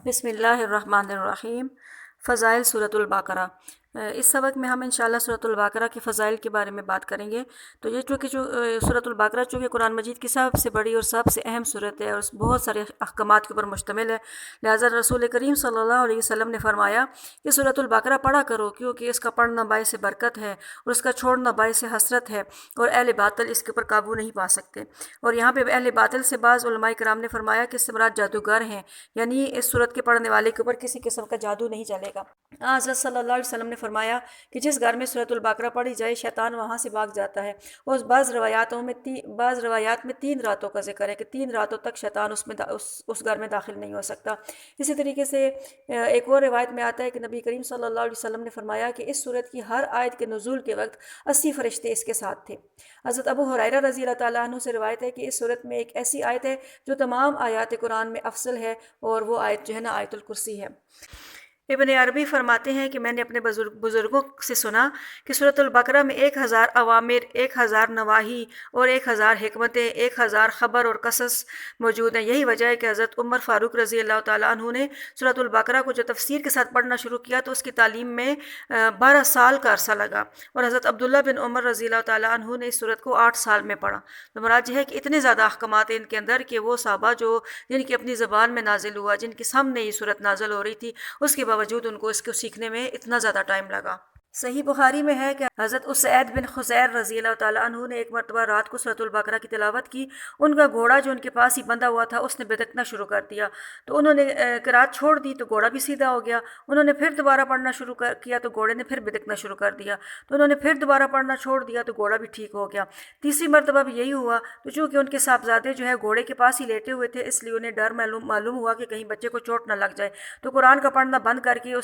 بسم اللہ الرحمن الرحیم۔ فضائل سورۃ البقرہ۔ اس سبق میں ہم انشاءاللہ سورۃ البقرہ کے فضائل کے بارے میں بات کریں گے۔ تو یہ چونکہ سورۃ البقرہ چونکہ قرآن مجید کی سب سے بڑی اور سب سے اہم صورت ہے اور بہت سارے احکامات کے اوپر مشتمل ہے، لہٰذا رسول کریم صلی اللہ علیہ وسلم نے فرمایا کہ سورۃ البقرہ پڑھا کرو، کیونکہ اس کا پڑھنا باعث برکت ہے اور اس کا چھوڑنا باعث حسرت ہے، اور اہل باطل اس کے اوپر قابو نہیں پا سکتے۔ اور یہاں پہ اہل باطل سے بعض علماء کرام نے فرمایا کہ اس سے مراد جادوگر ہیں، یعنی اس صورت کے پڑھنے والے کے اوپر کسی قسم کا جادو نہیں چلے گا۔ حضرت صلی اللہ علیہ وسلم نے فرمایا کہ جس گھر میں سورۃ البقرہ پڑھی جائے شیطان وہاں سے بھاگ جاتا ہے، اور بعض روایات میں 3 راتوں کا ذکر ہے کہ 3 راتوں تک شیطان اس گھر میں داخل نہیں ہو سکتا۔ اسی طریقے سے ایک اور روایت میں آتا ہے کہ نبی کریم صلی اللہ علیہ وسلم نے فرمایا کہ اس صورت کی ہر آیت کے نزول کے وقت 80 فرشتے اس کے ساتھ تھے۔ حضرت ابو ہریرہ رضی اللہ تعالیٰ عنہ سے روایت ہے کہ اس صورت میں ایک ایسی آیت ہے جو تمام آیات قرآن میں افضل ہے، اور وہ آیت جو ہے نا آیت الکرسی ہے۔ ابن عربی فرماتے ہیں کہ میں نے اپنے بزرگوں سے سنا کہ سورۃ البقرہ میں 1000 اوامر، 1000 نواہی اور 1000 حکمتیں، 1000 خبر اور قصص موجود ہیں۔ یہی وجہ ہے کہ حضرت عمر فاروق رضی اللہ تعالیٰ عنہ نے سورۃ البقرہ کو جو تفسیر کے ساتھ پڑھنا شروع کیا تو اس کی تعلیم میں 12 سال کا عرصہ لگا، اور حضرت عبداللہ بن عمر رضی اللہ تعالیٰ عنہ نے اس سورت کو 8 سال میں پڑھا۔ تو مراد یہ ہے کہ اتنے زیادہ احکامات ہیں ان کے اندر کہ وہ صحابہ جن کی اپنی زبان میں نازل ہوا، جن کے سامنے یہ صورت نازل ہو رہی تھی، اس کے باوجود ان کو اس کو سیکھنے میں اتنا زیادہ ٹائم لگا۔ صحیح بخاری میں ہے کہ حضرت اسعید بن خزیر رضی اللہ تعالیٰ عنہ نے ایک مرتبہ رات کو سورۃ البقرہ کی تلاوت کی۔ ان کا گھوڑا جو ان کے پاس ہی بندھا ہوا تھا اس نے بدکنا شروع کر دیا، تو انہوں نے قرات چھوڑ دی تو گھوڑا بھی سیدھا ہو گیا۔ انہوں نے پھر دوبارہ پڑھنا شروع کیا تو گھوڑے نے پھر بدکنا شروع کر دیا، تو انہوں نے پھر دوبارہ پڑھنا چھوڑ دیا تو گھوڑا بھی ٹھیک ہو گیا۔ تیسری مرتبہ بھی یہی ہوا، تو چونکہ ان کے صاحبزادے جو ہے گھوڑے کے پاس ہی لیٹے ہوئے تھے، اس لیے انہیں ڈر معلوم ہوا کہ کہیں بچے کو چوٹ نہ لگ جائے، تو قرآن کا پڑھنا بند کر کے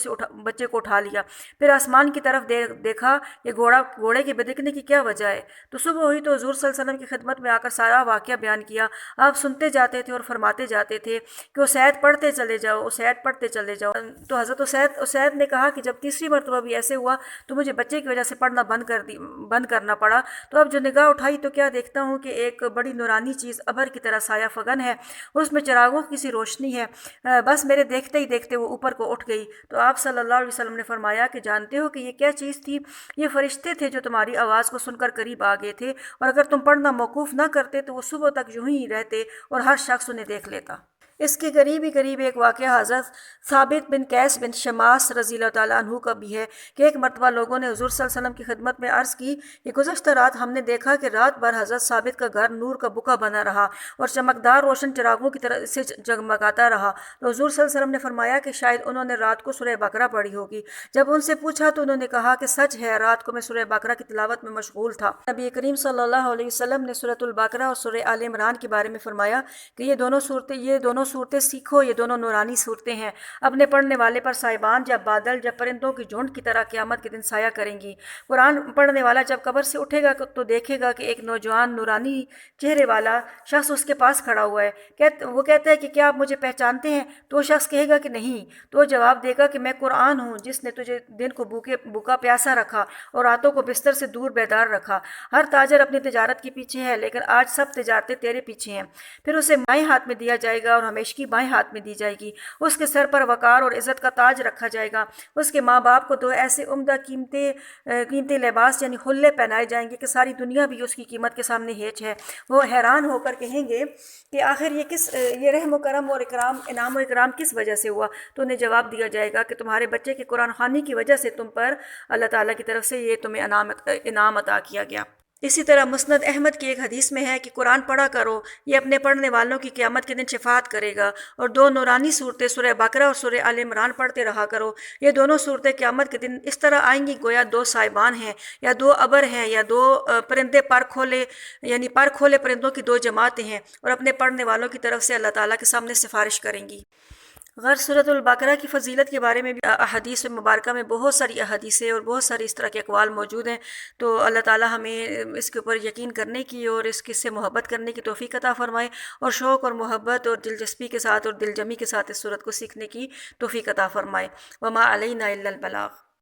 بچے کو اٹھا لیا۔ پھر آسمان کی طرف دیکھا کہ گھوڑے کے بدکنے کی کیا وجہ ہے، تو صبح ہوئی تو حضور صلی اللہ علیہ وسلم کی خدمت میں آ کر سارا واقعہ بیان کیا۔ آپ سنتے جاتے تھے اور فرماتے جاتے تھے کہ اسید پڑھتے چلے جاؤ، اسید پڑھتے چلے جاؤ۔ تو حضرت اسید نے کہا کہ جب تیسری مرتبہ بھی ایسے ہوا تو مجھے بچے کی وجہ سے پڑھنا بند کرنا پڑا، تو اب جو نگاہ اٹھائی تو کیا دیکھتا ہوں کہ ایک بڑی نورانی چیز ابر کی طرح سایہ فگن ہے، اس میں چراغوں کی سی روشنی ہے، بس میرے دیکھتے ہی دیکھتے وہ اوپر کو اٹھ گئی۔ تو آپ صلی اللہ علیہ وسلم نے فرمایا کہ جانتے ہو کہ یہ کیا چیز تھی؟ یہ فرشتے تھے جو تمہاری آواز کو سن کر قریب آ گئے تھے، اور اگر تم پڑھنا موقوف نہ کرتے تو وہ صبح تک یوں ہی رہتے اور ہر شخص انہیں دیکھ لیتا۔ اس کے قریب ایک واقعہ حضرت ثابت بن قیس بن شماس رضی اللہ تعالیٰ عنہ کا بھی ہے کہ ایک مرتبہ لوگوں نے حضور صلی اللہ علیہ وسلم کی خدمت میں عرض کی کہ گزشتہ رات ہم نے دیکھا کہ رات بھر حضرت ثابت کا گھر نور کا بکا بنا رہا اور چمکدار روشن چراغوں کی طرح سے جگمگاتا رہا۔ تو حضور صلی اللہ علیہ وسلم نے فرمایا کہ شاید انہوں نے رات کو سورہ بقرہ پڑھی ہوگی۔ جب ان سے پوچھا تو انہوں نے کہا کہ سچ ہے، رات کو میں سورہ بقرہ کی تلاوت میں مشغول تھا۔ نبی کریم صلی اللہ علیہ وسلم نے سورۃ البقرہ اور سورہ آل عمران کے بارے میں فرمایا کہ یہ دونوں صورتیں سیکھو، یہ دونوں نورانی صورتیں ہیں، اپنے پڑھنے والے پر صاحبان جب بادل جب پرندوں کی جھنڈ کی طرح قیامت کے دن سایہ کریں گی۔ قرآن پڑھنے والا جب قبر سے اٹھے گا تو دیکھے گا کہ ایک نوجوان نورانی چہرے والا شخص اس کے پاس کھڑا ہوا ہے۔ وہ کہتا ہے کہ کیا آپ مجھے پہچانتے ہیں؟ تو وہ شخص کہے گا کہ نہیں، تو وہ جواب دے گا کہ میں قرآن ہوں جس نے تجھے دن کو بھوکا پیاسا رکھا اور راتوں کو بستر سے دور بیدار رکھا۔ ہر تاجر اپنی تجارت کے پیچھے ہے، لیکن آج سب تجارتیں تیرے پیچھے ہیں۔ پھر اسے بائیں ہاتھ میں دیا جائے گا اور ہمیشگی بائیں ہاتھ میں دی جائے گی۔ اس کے سر پر وقار اور عزت کا تاج رکھا جائے گا۔ اس کے ماں باپ کو 2 ایسے عمدہ قیمتی لباس یعنی حلے پہنائے جائیں گے کہ ساری دنیا بھی اس کی قیمت کے سامنے ہیچ ہے۔ وہ حیران ہو کر کہیں گے کہ آخر یہ رحم و کرم اور انعام و اکرام کس وجہ سے ہوا؟ تو انہیں جواب دیا جائے گا کہ تمہارے بچے کی قرآن خوانی کی وجہ سے تم پر اللہ تعالیٰ کی طرف سے یہ تمہیں انعام عطا کیا گیا۔ اسی طرح مسند احمد کی ایک حدیث میں ہے کہ قرآن پڑھا کرو، یہ اپنے پڑھنے والوں کی قیامت کے دن شفاعت کرے گا، اور 2 نورانی صورتیں سورہ بقرہ اور سورہ آل عمران پڑھتے رہا کرو۔ یہ دونوں صورتیں قیامت کے دن اس طرح آئیں گی گویا 2 صاحبان ہیں، یا 2 ابر ہیں، یا 2 پرندے پر کھولے پرندوں کی 2 جماعتیں ہیں، اور اپنے پڑھنے والوں کی طرف سے اللہ تعالیٰ کے سامنے سفارش کریں گی۔ غیر سورۃ البقرہ کی فضیلت کے بارے میں بھی احادیث مبارکہ میں بہت ساری احادیثیں اور بہت ساری اس طرح کے اقوال موجود ہیں، تو اللہ تعالیٰ ہمیں اس کے اوپر یقین کرنے کی اور اس سے محبت کرنے کی توفیق عطا فرمائے، اور شوق اور محبت اور دلچسپی کے ساتھ اور دل جمی کے ساتھ اس سورت کو سیکھنے کی توفیق عطا فرمائے۔ وما علینا الا البلاغ۔